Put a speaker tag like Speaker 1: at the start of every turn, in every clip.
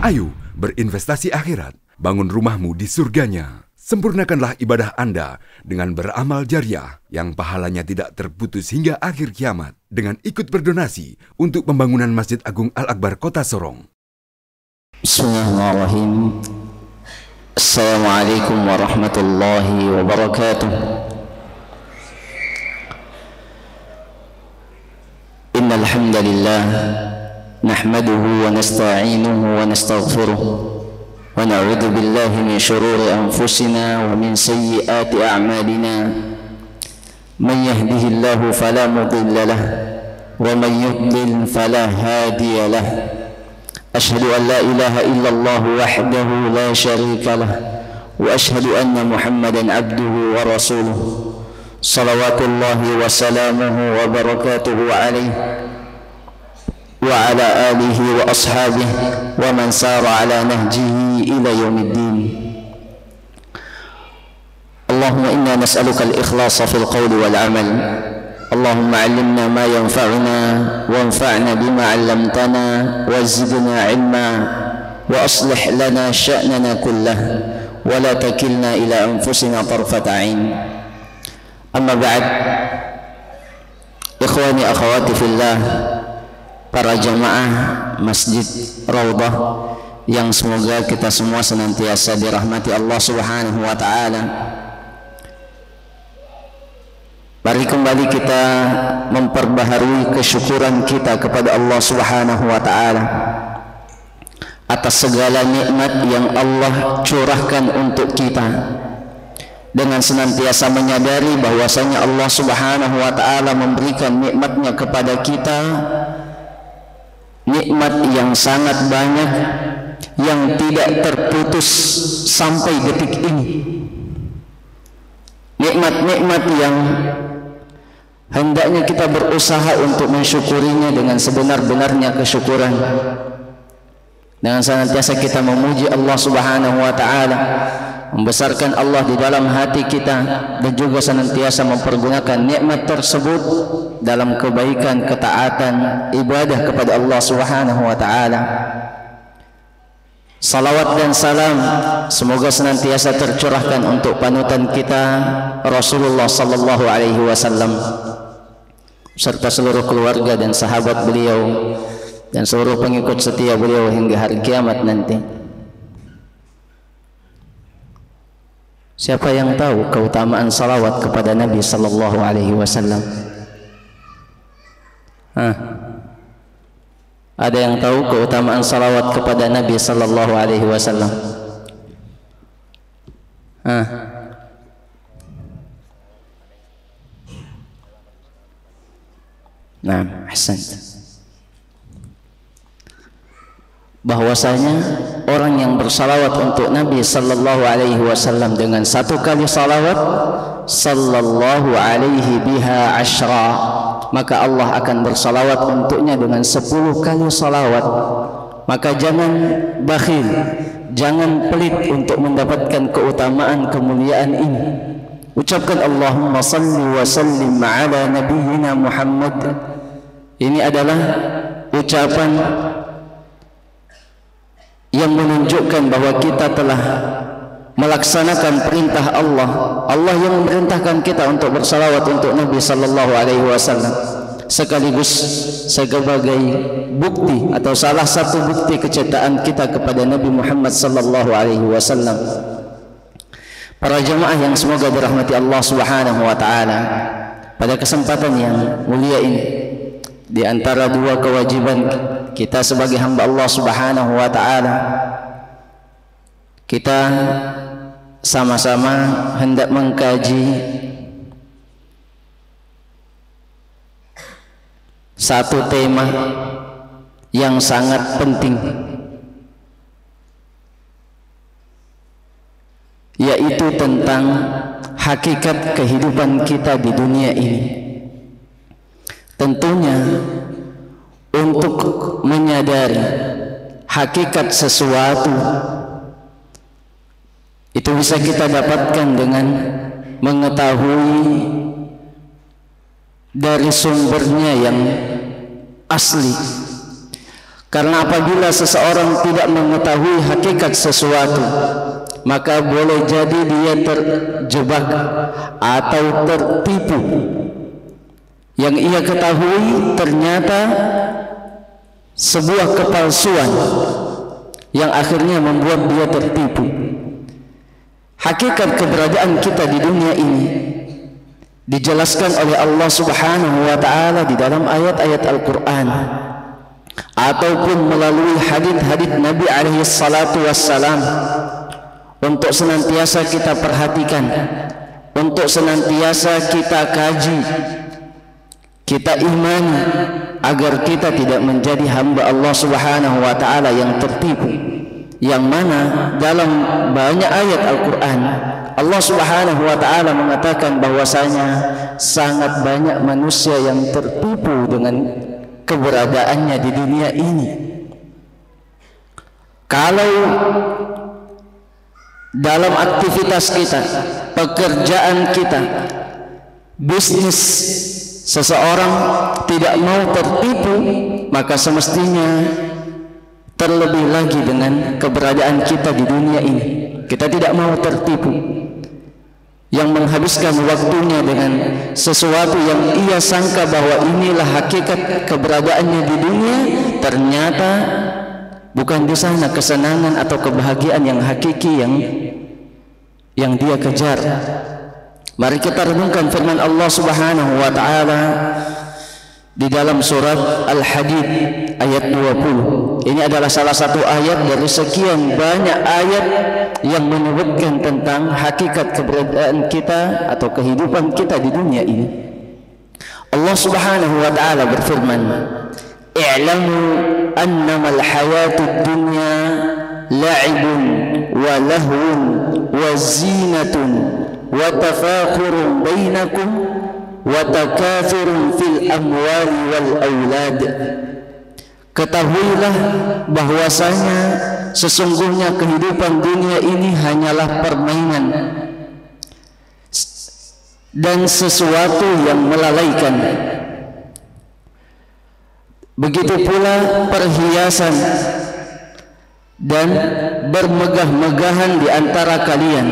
Speaker 1: Ayo berinvestasi akhirat, bangun rumahmu di surganya. Sempurnakanlah ibadah Anda dengan beramal jariah yang pahalanya tidak terputus hingga akhir kiamat dengan ikut berdonasi untuk pembangunan Masjid Agung Al-Akbar Kota Sorong.
Speaker 2: Bismillahirrahmanirrahim. Assalamualaikum warahmatullahi wabarakatuh. Innal hamdalillah nahmaduhu wa nasta'inuhu wa nastaghfiruh wa na'udzu billahi min shururi anfusina wa min sayyiati a'malina. Man yahdihillahu fala mudilla lahu wa man yudlil fala hadiya lahu. Asyhadu an la ilaha illallah wahdahu la syarika lah wa asyhadu anna Muhammadan abduhu wa rasuluh. Salawatullahi wa salamuhu wa barakatuhu alaihi wa ala alihi wa ashabihi wa man sara ala nahjihi ila yaumiddin. Allahumma inna nas'aluka al-ikhlasa fil qawli wal amal. Allahumma 'allimna ma yanfa'una wanfa'na bima 'allamtana wa zidna 'ilma wa aslih lana sya'nana kullahu wa la takilna ila anfusina tarfata 'ain. Amma ba'd. Ikhwani akhawati fillah, para jamaah Masjid Raudhah yang semoga kita semua senantiasa dirahmati Allah Subhanahu wa taala. Mari kembali kita memperbaharui kesyukuran kita kepada Allah Subhanahu wa taala atas segala nikmat yang Allah curahkan untuk kita, dengan senantiasa menyadari bahwasanya Allah Subhanahu wa taala memberikan nikmatnya kepada kita, nikmat yang sangat banyak yang tidak terputus sampai detik ini. Nikmat-nikmat yang hendaknya kita berusaha untuk mensyukurinya dengan sebenar-benarnya kesyukuran, dengan senantiasa kita memuji Allah Subhanahu wa taala, membesarkan Allah di dalam hati kita, dan juga senantiasa mempergunakan nikmat tersebut dalam kebaikan, ketaatan, ibadah kepada Allah Subhanahu wa taala. Salawat dan salam semoga senantiasa tercurahkan untuk panutan kita Rasulullah sallallahu alaihi wasallam serta seluruh keluarga dan sahabat beliau dan seluruh pengikut setia beliau hingga hari kiamat nanti. Siapa yang tahu keutamaan salawat kepada Nabi sallallahu alaihi wasallam? Ada yang tahu keutamaan salawat kepada Nabi sallallahu alaihi wasallam? Nah, ahsan. Bahwasanya orang yang bersalawat untuk Nabi sallallahu alaihi wasallam dengan satu kali salawat, sallallahu alaihi biha asyra, maka Allah akan bersalawat untuknya dengan 10 kali salawat. Maka jangan bakhil, jangan pelit untuk mendapatkan keutamaan kemuliaan ini. Ucapkan Allahumma salli wa sallim ala nabiyyina Muhammad. Ini adalah ucapan yang menunjukkan bahwa kita telah melaksanakan perintah Allah. Allah yang memerintahkan kita untuk bersalawat untuk Nabi sallallahu alaihi wasallam, sekaligus sebagai bukti atau salah satu bukti kecintaan kita kepada Nabi Muhammad sallallahu alaihi wasallam. Para jemaah yang semoga dirahmati Allah Subhanahu wa taala, pada kesempatan yang mulia ini, di antara dua kewajiban kita sebagai hamba Allah Subhanahu wa taala, kita sama-sama hendak mengkaji satu tema yang sangat penting, yaitu tentang hakikat kehidupan kita di dunia ini. Tentunya untuk menyadari hakikat sesuatu itu bisa kita dapatkan dengan mengetahui dari sumbernya yang asli. Karena apabila seseorang tidak mengetahui hakikat sesuatu, maka boleh jadi dia terjebak atau tertipu. Yang ia ketahui ternyata sebuah kepalsuan yang akhirnya membuat dia tertipu. Hakikat keberadaan kita di dunia ini dijelaskan oleh Allah Subhanahu wa taala di dalam ayat-ayat Al-Qur'an ataupun melalui hadits-hadits Nabi alaihi salatu wassalam, untuk senantiasa kita perhatikan, untuk senantiasa kita kaji, kita imani, agar kita tidak menjadi hamba Allah Subhanahu wa taala yang tertipu. Yang mana dalam banyak ayat Al-Qur'an Allah Subhanahu wa taala mengatakan bahwasanya sangat banyak manusia yang tertipu dengan keberadaannya di dunia ini. Kalau dalam aktivitas kita, pekerjaan kita, bisnis seseorang tidak mau tertipu, maka semestinya terlebih lagi dengan keberadaan kita di dunia ini. Kita tidak mau tertipu, yang menghabiskan waktunya dengan sesuatu yang ia sangka bahwa inilah hakikat keberadaannya di dunia, ternyata bukan di sana kesenangan atau kebahagiaan yang hakiki yang dia kejar. Mari kita renungkan firman Allah Subhanahu wa taala di dalam surat Al-Hadid ayat 20. Ini adalah salah satu ayat dari sekian banyak ayat yang menyebutkan tentang hakikat keberadaan kita atau kehidupan kita di dunia ini. Allah Subhanahu wa taala berfirman, "I'lamu annamal hayatud dunya la'ibun wa lahwun wa zinatun wa tafakhurun bainakum wa takathurun fil amwali wal aulad." Ketahuilah bahwasanya sesungguhnya kehidupan dunia ini hanyalah permainan dan sesuatu yang melalaikan. Begitu pula perhiasan dan bermegah-megahan di antara kalian,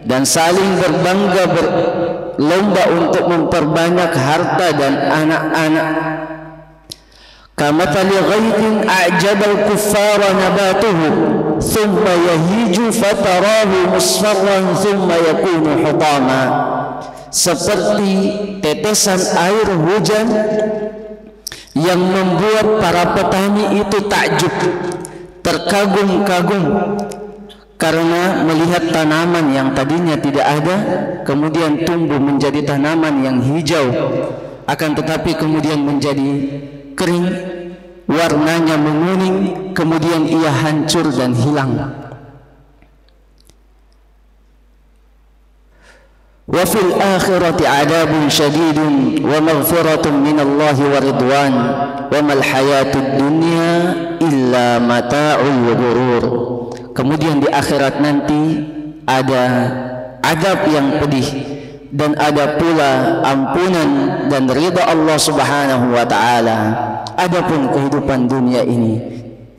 Speaker 2: dan saling berbangga berlomba untuk memperbanyak harta dan anak-anak. Kamathali ghaythin a'jabal kuffara nabatuhu thumma yahiju fatarahu musfarran thumma yakunu hutama. Seperti tetesan air hujan yang membuat para petani itu takjub, terkagum-kagum karena melihat tanaman yang tadinya tidak ada kemudian tumbuh menjadi tanaman yang hijau, akan tetapi kemudian menjadi kering, warnanya menguning, kemudian ia hancur dan hilang. Wa fil akhirati adabun syadidun wa maghfiratun minallahi wa ridwan wa mal hayatud dunya illa mata'ul ghurur. Kemudian di akhirat nanti ada adab yang pedih dan ada pula ampunan dan ridha Allah Subhanahu wa taala. Adapun kehidupan dunia ini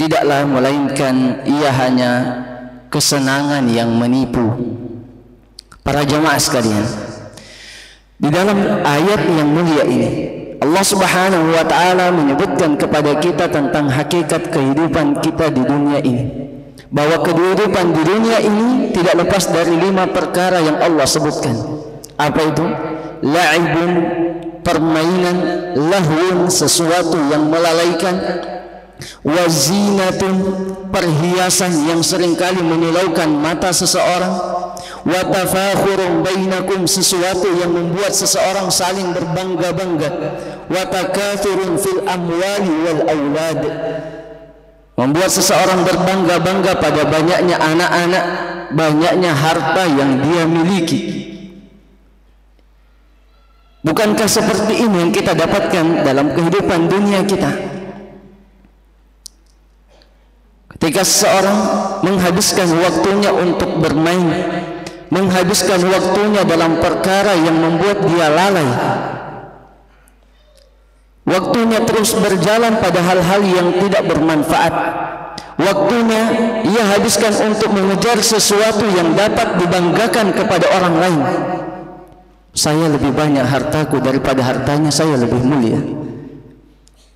Speaker 2: tidaklah melainkan ia hanya kesenangan yang menipu. Para jamaah sekalian, di dalam ayat yang mulia ini Allah Subhanahu wa taala menyebutkan kepada kita tentang hakikat kehidupan kita di dunia ini, bahwa kehidupan di dunia ini tidak lepas dari 5 perkara yang Allah sebutkan. Apa itu? La'ibun, permainan, lahwun, sesuatu yang melalaikan, wazinatun, perhiasan yang seringkali menyilaukan mata seseorang, wa tafakhurun bainakum, sesuatu yang membuat seseorang saling berbangga-bangga, wa takathurun fil amwali wal aulad, membuat seseorang berbangga-bangga pada banyaknya anak-anak, banyaknya harta yang dia miliki. Bukankah seperti ini yang kita dapatkan dalam kehidupan dunia kita? Ketika seseorang menghabiskan waktunya untuk bermain, menghabiskan waktunya dalam perkara yang membuat dia lalai, Waktunya terus berjalan pada hal-hal yang tidak bermanfaat. Waktunya ia habiskan untuk mengejar sesuatu yang dapat dibanggakan kepada orang lain. Saya lebih banyak hartaku daripada hartanya, saya lebih mulia.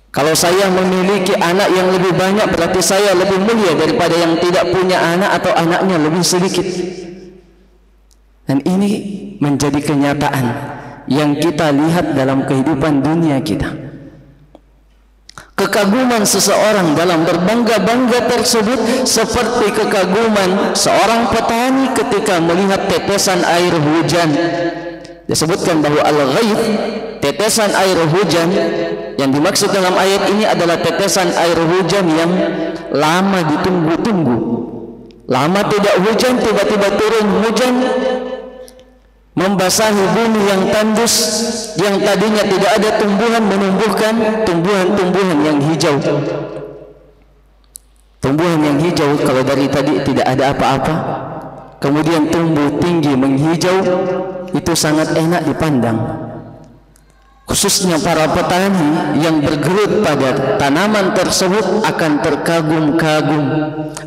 Speaker 2: Kalau saya memiliki anak yang lebih banyak, berarti saya lebih mulia daripada yang tidak punya anak atau anaknya lebih sedikit. Dan ini menjadi kenyataan yang kita lihat dalam kehidupan dunia kita. Kekaguman seseorang dalam berbangga-bangga tersebut seperti kekaguman seorang petani ketika melihat tetesan air hujan. Disebutkan bahwa al-ghaith, tetesan air hujan, yang dimaksud dalam ayat ini adalah tetesan air hujan yang lama ditunggu-tunggu. Lama tidak hujan, tiba-tiba turun hujan, membasahi bumi yang tandus, yang tadinya tidak ada tumbuhan, menumbuhkan tumbuhan-tumbuhan yang hijau. Tumbuhan yang hijau kalau dari tadi tidak ada apa-apa, kemudian tumbuh tinggi menghijau, itu sangat enak dipandang. Khususnya para petani yang bergelut pada tanaman tersebut akan terkagum-kagum.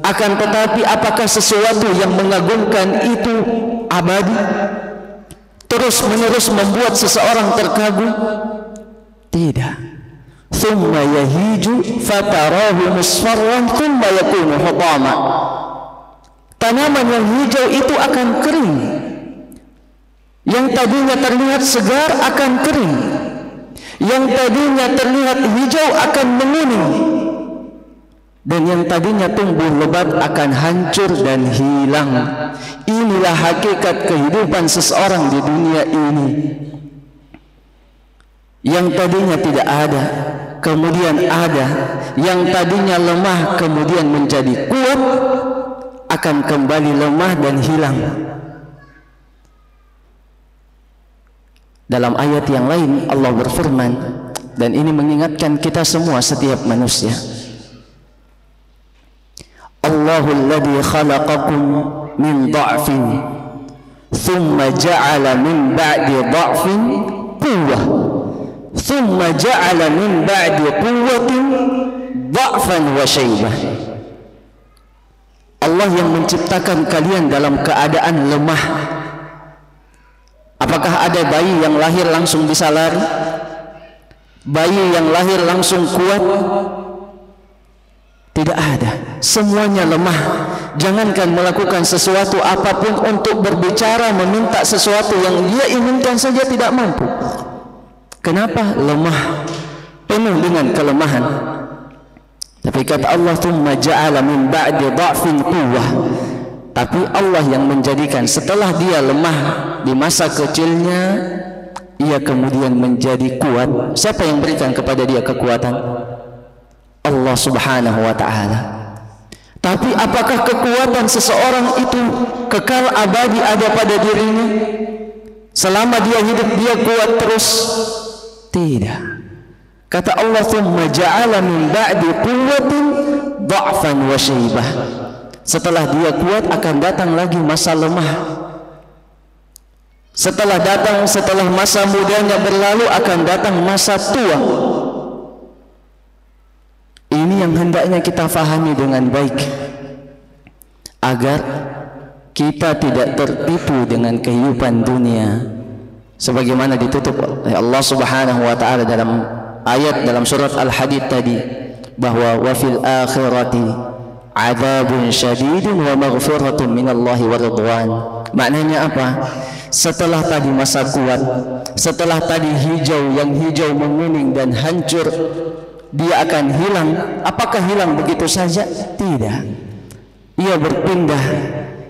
Speaker 2: Akan tetapi apakah sesuatu yang mengagumkan itu abadi? Terus menerus membuat seseorang terkagum? Tidak. Thumma yahiju fatarahu musfarran thumma yakunu hutama. Tanaman yang hijau itu akan kering. Yang tadinya terlihat segar akan kering. Yang tadinya terlihat hijau akan menguning. Dan yang tadinya tumbuh lebat akan hancur dan hilang. Inilah hakikat kehidupan seseorang di dunia ini. Yang tadinya tidak ada, kemudian ada. Yang tadinya lemah, kemudian menjadi kuat, akan kembali lemah dan hilang. Dalam ayat yang lain Allah berfirman, dan ini mengingatkan kita semua, setiap manusia. Allahul ladzi khalaqakum min dha'fin thumma ja'ala min ba'di dha'fin quwwah thumma ja'ala min ba'di quwwatin dha'fan wa syaibah. Allah yang menciptakan kalian dalam keadaan lemah. Apakah ada bayi yang lahir langsung bisa lari? Bayi yang lahir langsung kuat? Tidak ada. Semuanya lemah. Jangankan melakukan sesuatu apapun, untuk berbicara, meminta sesuatu yang dia inginkan saja tidak mampu. Kenapa? Lemah, penuh dengan kelemahan. Tapi kata Allah, "Tsumma ja'ala min ba'di dha'fin quwwah." Tapi Allah yang menjadikan setelah dia lemah di masa kecilnya, ia kemudian menjadi kuat. Siapa yang berikan kepada dia kekuatan? Allah Subhanahu wa ta'ala. Tapi apakah kekuatan seseorang itu kekal abadi ada pada dirinya? Selama dia hidup dia kuat terus? Tidak. Kata Allah, "Tsumma ja'ala min ba'di quwwatin dha'fan wa syaibah." Setelah dia kuat akan datang lagi masa lemah. Setelah masa mudanya berlalu akan datang masa tua. Ini yang hendaknya kita fahami dengan baik, agar kita tidak tertipu dengan kehidupan dunia. Sebagaimana ditutup oleh Allah Subhanahu wa ta'ala dalam ayat dalam surat Al-Hadid tadi, bahwa wa fil akhirati adzabun syadidun wa maghfiratun minallahi wa ridwan. Maknanya apa? Setelah tadi masa kuat, setelah tadi hijau, yang hijau menguning dan hancur, dia akan hilang. Apakah hilang begitu saja? Tidak. Ia berpindah.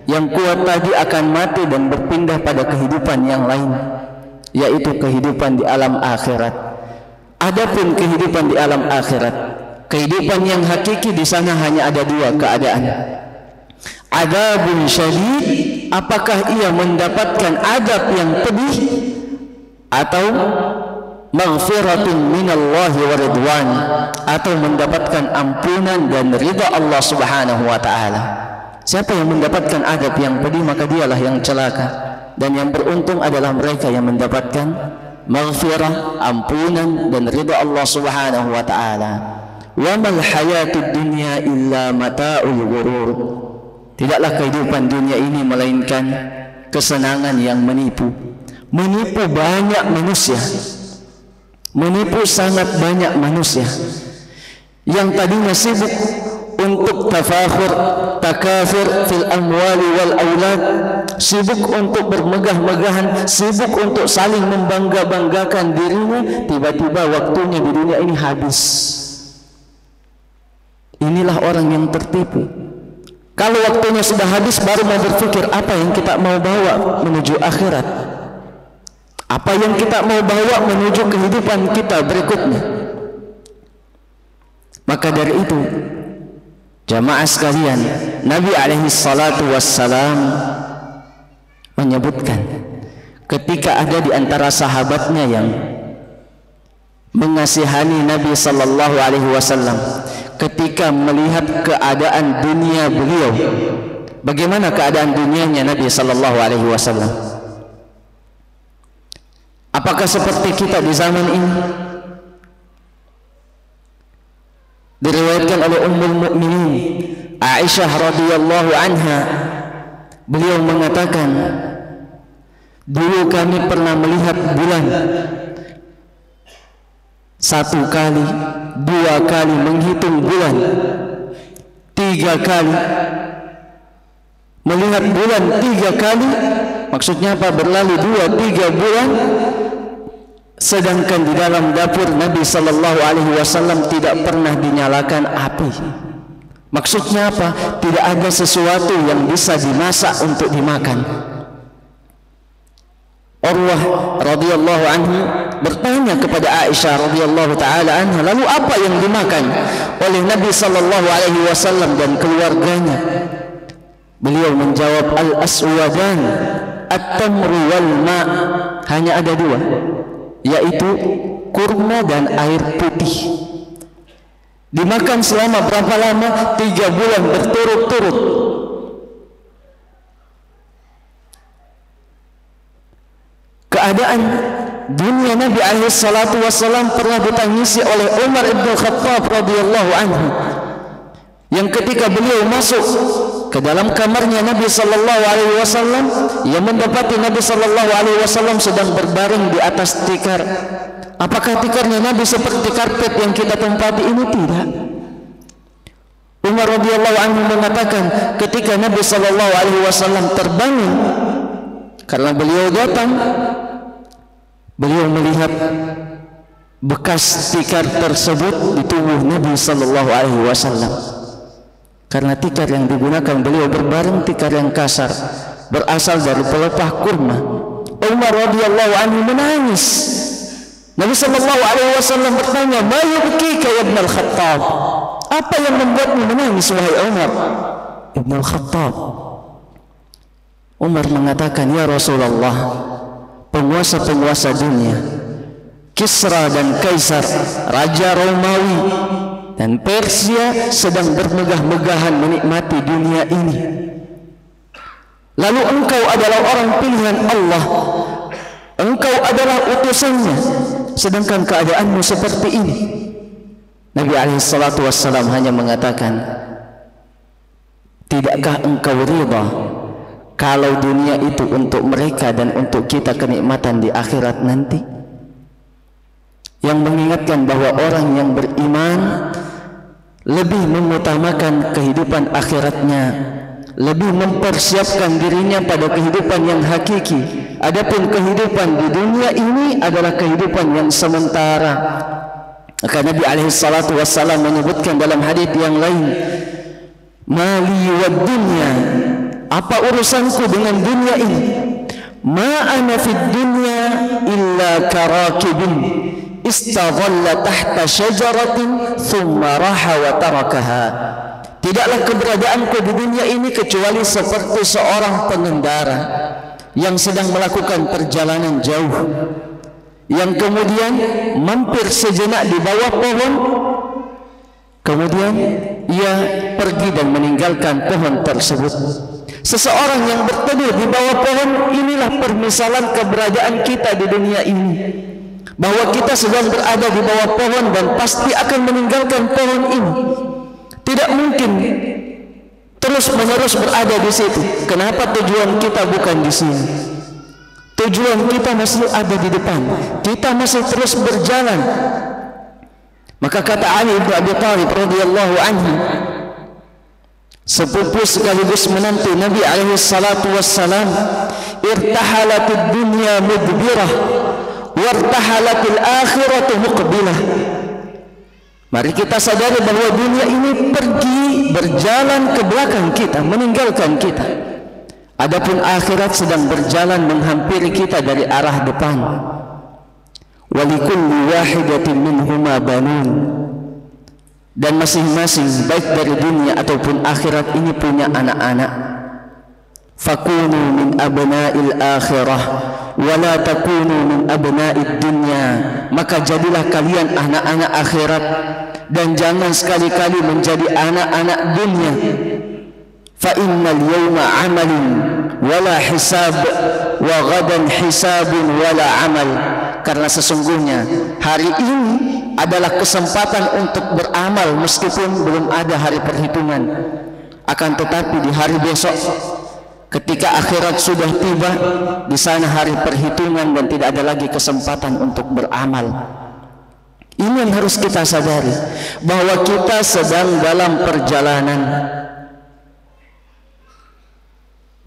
Speaker 2: Yang kuat tadi akan mati dan berpindah pada kehidupan yang lain, yaitu kehidupan di alam akhirat. Adapun kehidupan di alam akhirat, kehidupan yang hakiki, di sana hanya ada dua keadaan. Adzabun syadid, apakah ia mendapatkan adab yang pedih, atau maghfiratun minallahi wa ridwan, atau mendapatkan ampunan dan ridha Allah Subhanahu wa ta'ala. Siapa yang mendapatkan adab yang pedih, maka dialah yang celaka, dan yang beruntung adalah mereka yang mendapatkan maghfirah, ampunan dan ridha Allah Subhanahu wa taala. Wa mal hayatud dunya illa mata'ul ghurur. Tidaklah kehidupan dunia ini melainkan kesenangan yang menipu. Menipu banyak manusia. Menipu sangat banyak manusia yang tadinya sibuk untuk tafakhur, takafur fil amwali wal aulad, sibuk untuk bermegah-megahan, sibuk untuk saling membangga-banggakan dirinya, tiba-tiba waktunya di dunia ini habis. Inilah orang yang tertipu. Kalau waktunya sudah habis baru mau berpikir apa yang kita mau bawa menuju akhirat, apa yang kita mau bawa menuju kehidupan kita berikutnya. Maka dari itu, jamaah sekalian, Nabi alaihi salatu wassalam menyebutkan ketika ada di antara sahabatnya yang mengasihani Nabi sallallahu alaihi wasallam ketika melihat keadaan dunia beliau. Bagaimana keadaan dunianya Nabi sallallahu alaihi wasallam? Apakah seperti kita di zaman ini? Diriwayatkan oleh Ummul Mukminin Aisyah radhiyallahu anha, beliau mengatakan, dulu kami pernah melihat bulan 1 kali, 2 kali, menghitung bulan 3 kali, melihat bulan 3 kali, maksudnya apa? Berlalu 2-3 bulan, sedangkan di dalam dapur Nabi sallallahu alaihi wasallam tidak pernah dinyalakan api. Maksudnya apa? Tidak ada sesuatu yang bisa dimasak untuk dimakan. Urwah radhiyallahu anhu bertanya kepada Aisyah radhiyallahu taala anha, lalu apa yang dimakan oleh Nabi sallallahu alaihi wasallam dan keluarganya? Beliau menjawab, al-aswadan, at-tamru wal ma'. Hanya ada 2, yaitu kurma dan air putih. Dimakan selama berapa lama? 3 bulan berturut-turut. Keadaan dunia Nabi alaihi salatu wassalam pernah ditangisi oleh Umar ibn Khattab radhiyallahu anhu, yang ketika beliau masuk ke dalam kamarnya Nabi sallallahu alaihi wasallam, ia mendapati Nabi sallallahu alaihi wasallam sedang berbaring di atas tikar. Apakah tikarnya Nabi seperti karpet yang kita tempati ini? Tidak. Umar radhiyallahu anhu mengatakan ketika Nabi sallallahu alaihi wasallam terbangun karena beliau datang, beliau melihat bekas tikar tersebut di tubuh Nabi sallallahu alaihi wasallam. Karena tikar yang digunakan beliau berbaring tikar yang kasar, berasal dari pelepah kurma. Umar radhiyallahu anhu menangis. Nabi sallallahu alaihi wasallam bertanya, "Ma yubkika ya Ibn al-Khattab?" Apa yang membuatmu menangis wahai Umar Ibn al-Khattab? Umar mengatakan, "Ya Rasulullah, penguasa-penguasa dunia, Kisra dan Kaisar, Raja Romawi dan Persia sedang bermegah-megahan menikmati dunia ini. Lalu engkau adalah orang pilihan Allah, engkau adalah utusannya, sedangkan keadaanmu seperti ini." Nabi alaihissalatu wassalam hanya mengatakan, "Tidakkah engkau ridha kalau dunia itu untuk mereka dan untuk kita kenikmatan di akhirat nanti?" Yang mengingatkan bahwa orang yang beriman lebih mengutamakan kehidupan akhiratnya, lebih mempersiapkan dirinya pada kehidupan yang hakiki. Adapun kehidupan di dunia ini adalah kehidupan yang sementara. Maka Nabi alaihissalatu wassalam menyebutkan dalam hadits yang lain, "Mali wad dunya," apa urusanku dengan dunia ini? "Ma ana fid dunya illa karakibin istadhalla tahta syajaratin thumma raha wa tarakaha." Tidaklah keberadaanku di dunia ini kecuali seperti seorang pengendara yang sedang melakukan perjalanan jauh, yang kemudian mampir sejenak di bawah pohon, kemudian ia pergi dan meninggalkan pohon tersebut. Seseorang yang berteduh di bawah pohon, inilah permisalan keberadaan kita di dunia ini. bahwa kita sedang berada di bawah pohon dan pasti akan meninggalkan pohon ini. Tidak mungkin terus-menerus berada di situ. Kenapa tujuan kita bukan di sini? Tujuan kita masih ada di depan. Kita masih terus berjalan. Maka kata Ali bin Abi Thalib radhiyallahu anhu, sepupu sekaligus menantu Nabi alaihi salatu wassalam, irtahalatid dunya mudbirah wartahalatil akhiratu muqbilah. Mari kita sadari bahwa dunia ini pergi berjalan ke belakang kita, meninggalkan kita. Adapun akhirat sedang berjalan menghampiri kita dari arah depan. Walikulli wahidatin minhuma banun. Dan masing-masing baik dari dunia ataupun akhirat ini punya anak-anak. Fakunu min abna'il akhirah wala takunu min abna'id dunya. Maka jadilah kalian anak-anak akhirat dan jangan sekali-kali menjadi anak-anak dunia. Fa innal yawma 'amalun wala hisab wa ghadan hisabun wala 'amal. Karena sesungguhnya hari ini adalah kesempatan untuk beramal meskipun belum ada hari perhitungan. Akan tetapi di hari besok ketika akhirat sudah tiba, di sana hari perhitungan dan tidak ada lagi kesempatan untuk beramal. Ini yang harus kita sadari, bahwa kita sedang dalam perjalanan.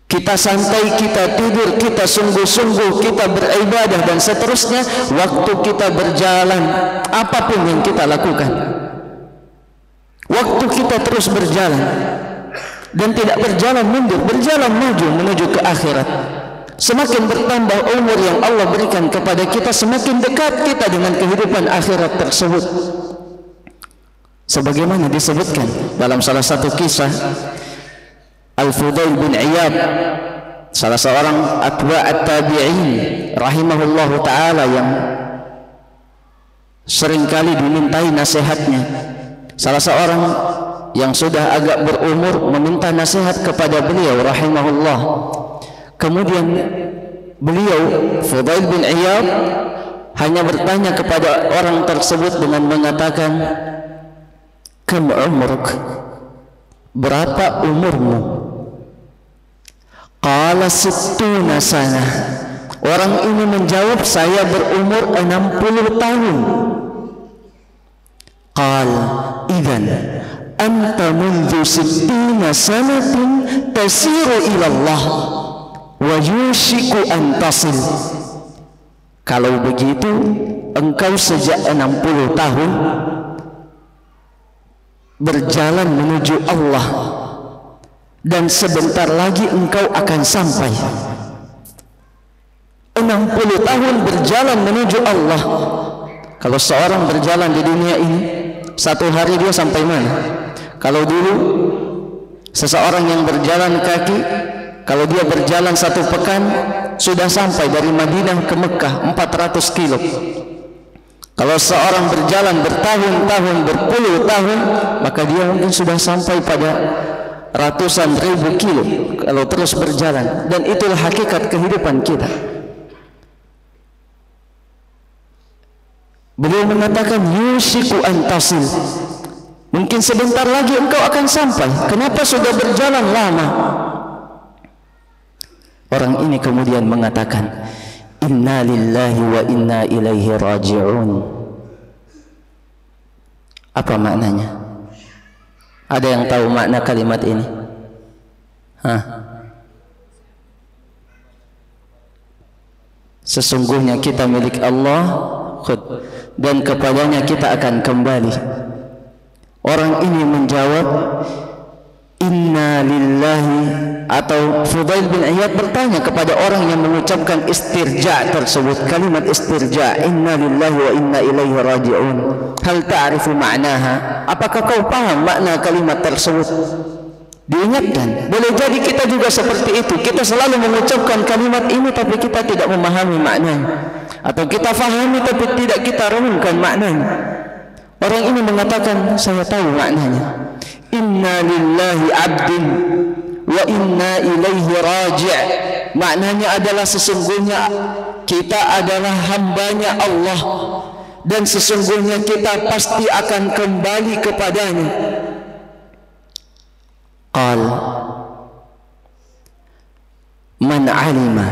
Speaker 2: Kita santai, kita tidur, kita sungguh-sungguh, kita beribadah dan seterusnya. Waktu kita berjalan, apapun yang kita lakukan, waktu kita terus berjalan dan tidak berjalan mundur, berjalan maju menuju ke akhirat. Semakin bertambah umur yang Allah berikan kepada kita, semakin dekat kita dengan kehidupan akhirat tersebut. Sebagaimana disebutkan dalam salah satu kisah, Al-Fudail bin Iyad, salah seorang atba'at tabi'in rahimahullahu ta'ala, yang seringkali dimintai nasihatnya. Salah seorang yang sudah agak berumur meminta nasihat kepada beliau rahimahullah. Kemudian beliau, Fudail bin Iyad, hanya bertanya kepada orang tersebut dengan mengatakan, "Kam umruk?" Berapa umurmu? Qala 60 sanah. Orang ini menjawab, saya berumur 60 tahun. Qal idzan anta mundu 60 sanatin tasiru ila Allah wa yushiku an tasil. Kalau begitu, engkau sejak 60 tahun berjalan menuju Allah dan sebentar lagi engkau akan sampai. 60 tahun berjalan menuju Allah. Kalau seorang berjalan di dunia ini, satu hari dia sampai mana? Kalau dulu seseorang yang berjalan kaki, kalau dia berjalan satu pekan, sudah sampai dari Madinah ke Mekah 400 kilo. Kalau seorang berjalan bertahun-tahun, berpuluh tahun, maka dia mungkin sudah sampai pada ratusan ribu kilo kalau terus berjalan. Dan itulah hakikat kehidupan kita. Beliau mengatakan, yushiku antasil, mungkin sebentar lagi engkau akan sampai. Kenapa sudah berjalan lama? Orang ini kemudian mengatakan, inna lillahi wa inna ilaihi raji'un. Apa maknanya? Ada yang tahu makna kalimat ini? Sesungguhnya kita milik Allah dan kepadanya kita akan kembali. Orang ini menjawab, inna lillahi, atau Fudail bin Iyad bertanya kepada orang yang mengucapkan istirja tersebut, kalimat istirja, inna lillahi wa inna ilaihi raji'un, hal ta'rifu ma'naha, apakah kau paham makna kalimat tersebut? Diingatkan, boleh jadi kita juga seperti itu. Kita selalu mengucapkan kalimat ini tapi kita tidak memahami maknanya, atau kita fahami tapi tidak kita renungkan maknanya. Orang ini mengatakan, saya tahu maknanya. Inna lillahi abdin wa inna ilaihi raji'. maknanya adalah sesungguhnya kita adalah hambanya Allah, dan sesungguhnya kita pasti akan kembali kepadanya. Qal man alima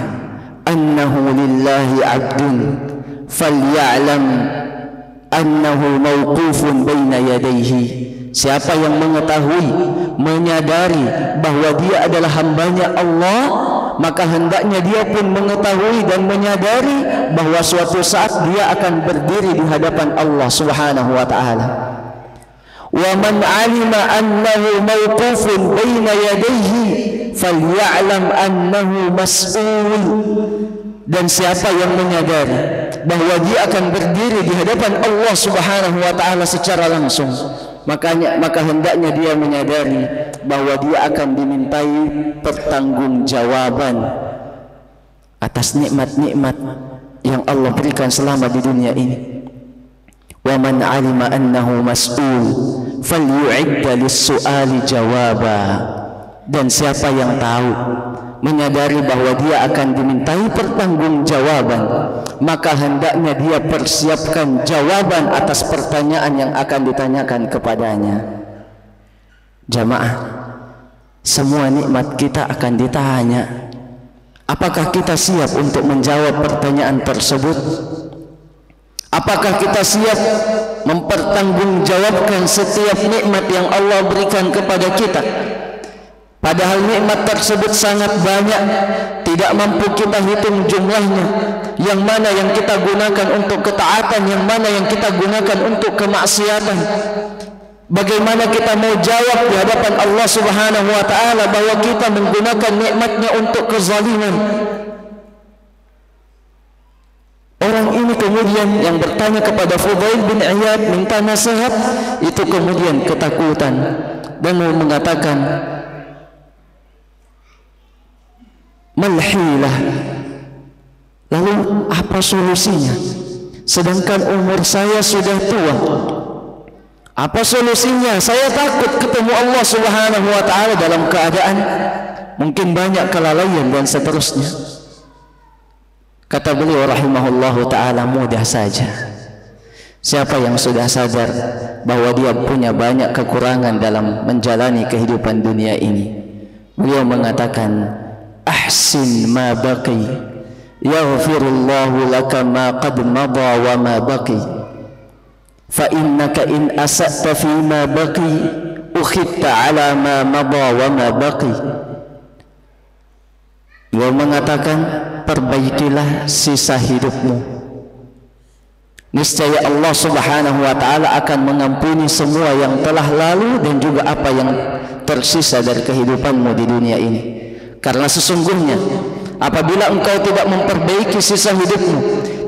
Speaker 2: annahu lillahi abdun falya'lam annahu mawqufun baina yadayhi. Siapa yang mengetahui, menyadari bahwa dia adalah hambanya Allah, maka hendaknya dia pun mengetahui dan menyadari bahwa suatu saat dia akan berdiri di hadapan Allah Subhanahu wa ta'ala. Wa man 'alima annahu mawqufun baina yadayhi falya'lam annahu mas'ul. Dan siapa yang menyadari bahwa dia akan berdiri di hadapan Allah Subhanahu wa ta'ala secara langsung, maka hendaknya dia menyadari bahwa dia akan dimintai pertanggungjawaban atas nikmat-nikmat yang Allah berikan selama di dunia ini. Wa man 'alima annahu mas'ul falyu'idda lis-su'ali jawaba. Dan siapa yang tahu, menyadari bahwa dia akan dimintai pertanggungjawaban, maka hendaknya dia persiapkan jawaban atas pertanyaan yang akan ditanyakan kepadanya. Jamaah, semua nikmat kita akan ditanya. Apakah kita siap untuk menjawab pertanyaan tersebut? Apakah kita siap mempertanggungjawabkan setiap nikmat yang Allah berikan kepada kita? Padahal nikmat tersebut sangat banyak, tidak mampu kita hitung jumlahnya. Yang mana yang kita gunakan untuk ketaatan, yang mana yang kita gunakan untuk kemaksiatan. Bagaimana kita mau jawab di hadapan Allah Subhanahu wa ta'ala bahwa kita menggunakan nikmatnya untuk kezaliman? Orang ini kemudian yang bertanya kepada Fudail bin Iyad minta nasihat, itu kemudian ketakutan dan mengatakan, malhilah, lalu apa solusinya? Sedangkan umur saya sudah tua. Apa solusinya? Saya takut ketemu Allah Subhanahu wa ta'ala dalam keadaan mungkin banyak kelalaian dan seterusnya. Kata beliau rahimahullahu ta'ala, mudah saja. Siapa yang sudah sadar bahwa dia punya banyak kekurangan dalam menjalani kehidupan dunia ini, beliau mengatakan, ahsin ma baqi yaghfirullahu laka ma qad madha wa ma baqi fa innaka in asa'ta fi ma baqi ukhidta ala ma madha wa ma baqi. Dia mengatakan, perbaikilah sisa hidupmu, niscaya Allah Subhanahu wa ta'ala akan mengampuni semua yang telah lalu dan juga apa yang tersisa dari kehidupanmu di dunia ini. Karena sesungguhnya apabila engkau tidak memperbaiki sisa hidupmu,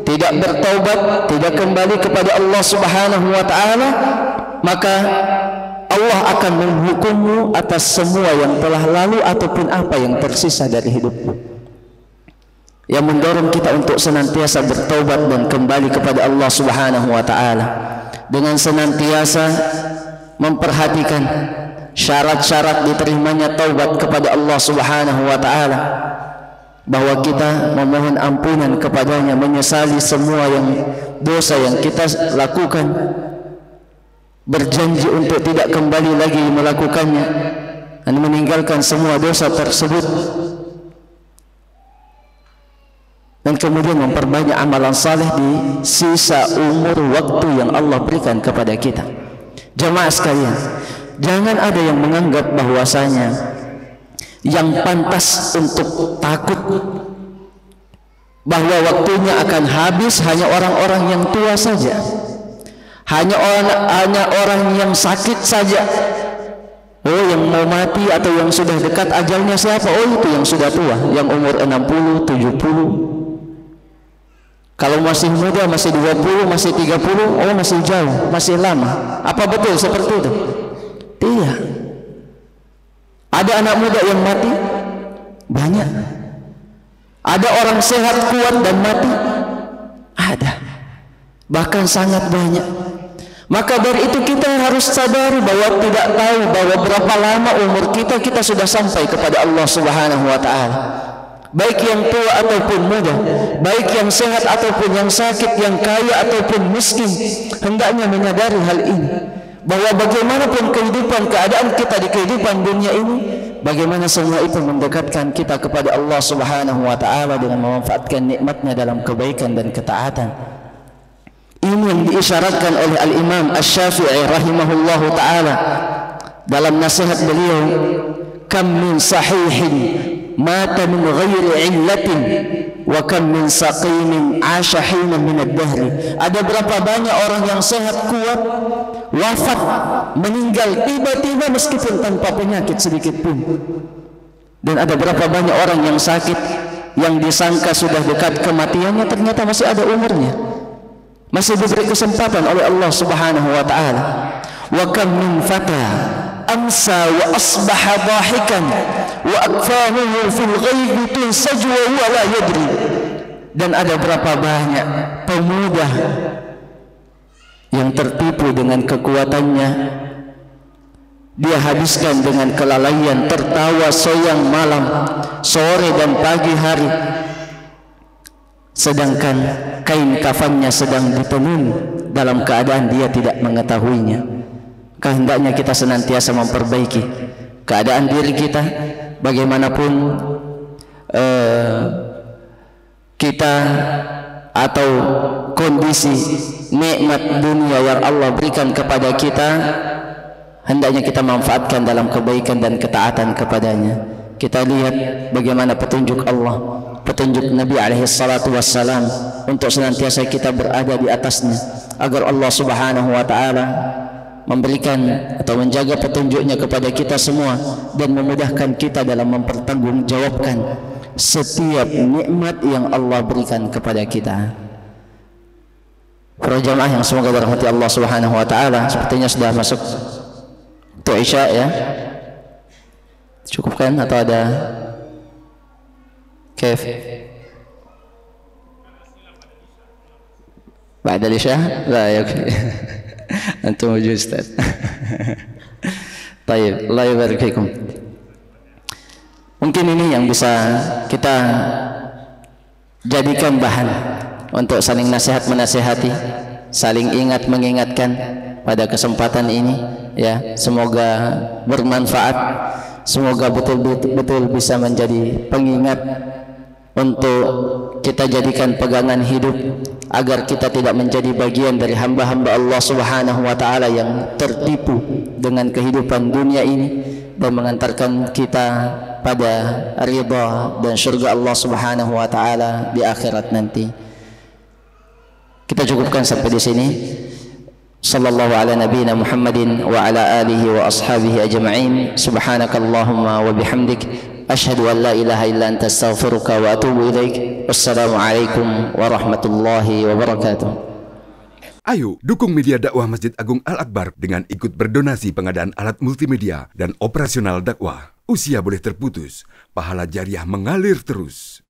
Speaker 2: tidak bertaubat, tidak kembali kepada Allah Subhanahu wa ta'ala, maka Allah akan menghukummu atas semua yang telah lalu ataupun apa yang tersisa dari hidupmu. Yang mendorong kita untuk senantiasa bertaubat dan kembali kepada Allah Subhanahu wa ta'ala dengan senantiasa memperhatikan syarat-syarat diterimanya taubat kepada Allah Subhanahu wa ta'ala, bahwa kita memohon ampunan kepadanya, menyesali semua yang dosa yang kita lakukan, berjanji untuk tidak kembali lagi melakukannya dan meninggalkan semua dosa tersebut, dan kemudian memperbanyak amalan saleh di sisa umur waktu yang Allah berikan kepada kita. Jamaah sekalian, jangan ada yang menganggap bahwasanya yang pantas untuk takut bahwa waktunya akan habis hanya orang-orang yang tua saja, hanya orang yang sakit saja. Oh, yang mau mati atau yang sudah dekat ajalnya siapa? Oh, itu yang sudah tua, yang umur 60, 70. Kalau masih muda, masih 20, masih 30, oh masih jauh, masih lama. Apa betul seperti itu? Tidak. Ada anak muda yang mati? Banyak. Ada orang sehat, kuat dan mati? Ada. Bahkan sangat banyak. Maka dari itu kita harus sadari bahwa tidak tahu bahwa berapa lama umur kita sudah sampai kepada Allah Subhanahu wa ta'ala. baik yang tua ataupun muda, baik yang sehat ataupun yang sakit, yang kaya ataupun miskin, hendaknya menyadari hal ini, bahwa bagaimanapun kehidupan, keadaan kita di kehidupan dunia ini, bagaimana semua itu mendekatkan kita kepada Allah Subhanahu wa ta'ala dengan memanfaatkan nikmatnya dalam kebaikan dan ketaatan. Ini yang diisyaratkan oleh Al-Imam Asy-Syafi'i rahimahullahu ta'ala dalam nasihat beliau, kam min sahihin mata min ghairi illatin wa kam min saqimin asha hina min ad-dahr. Ada berapa banyak orang yang sehat kuat wafat, meninggal tiba-tiba meskipun tanpa penyakit sedikit pun. Dan ada berapa banyak orang yang sakit, yang disangka sudah dekat kematiannya, ternyata masih ada umurnya, masih diberi kesempatan oleh Allah Subhanahu wa ta'ala. Wa kam min fata amsa wa asbaha dhahikan wa akfanuhu fil ghaibi tunsaju wa huwa la yadri. Dan ada berapa banyak pemuda yang tertipu dengan kekuatannya, dia habiskan dengan kelalaian, tertawa siang malam, sore dan pagi hari, sedangkan kain kafannya sedang ditenun dalam keadaan dia tidak mengetahuinya. Hendaknya kita senantiasa memperbaiki keadaan diri kita, bagaimanapun kita atau kondisi nikmat dunia yang Allah berikan kepada kita, hendaknya kita manfaatkan dalam kebaikan dan ketaatan kepadanya. Kita lihat bagaimana petunjuk Allah, petunjuk Nabi alaihi salatu wassalam, untuk senantiasa kita berada di atasnya, agar Allah Subhanahu wa ta'ala memberikan atau menjaga petunjuknya kepada kita semua dan memudahkan kita dalam mempertanggungjawabkan setiap nikmat yang Allah berikan kepada kita. Para jamaah yang semoga dirahmati Allah Subhanahu wa ta'ala, sepertinya sudah masuk waktu Isya ya. Cukup kan atau ada kef? Ba'da Isya? La ya. Antum wujud Ustaz. Baik, Allah yabarik fikum. Mungkin ini yang bisa kita jadikan bahan untuk saling nasihat menasihati, saling ingat mengingatkan pada kesempatan ini ya. Semoga bermanfaat, semoga betul-betul bisa menjadi pengingat untuk kita jadikan pegangan hidup, agar kita tidak menjadi bagian dari hamba-hamba Allah Subhanahu wa ta'ala yang tertipu dengan kehidupan dunia ini dan mengantarkan kita pada ridha dan surga Allah Subhanahu wa ta'ala di akhirat nanti. Kita cukupkan sampai di sini. Sallallahu ala nabiyina Muhammadin wa ala alihi wa ashabihi ajma'in. Subhanakallahumma wa bihamdik, asyhadu an la ilaha illa anta, astaghfiruka wa atubu ilaik. Wassalamualaikum warahmatullahi wabarakatuh.
Speaker 1: Ayo dukung media dakwah Masjid Agung Al-Akbar dengan ikut berdonasi pengadaan alat multimedia dan operasional dakwah. Usia boleh terputus, pahala jariah mengalir terus.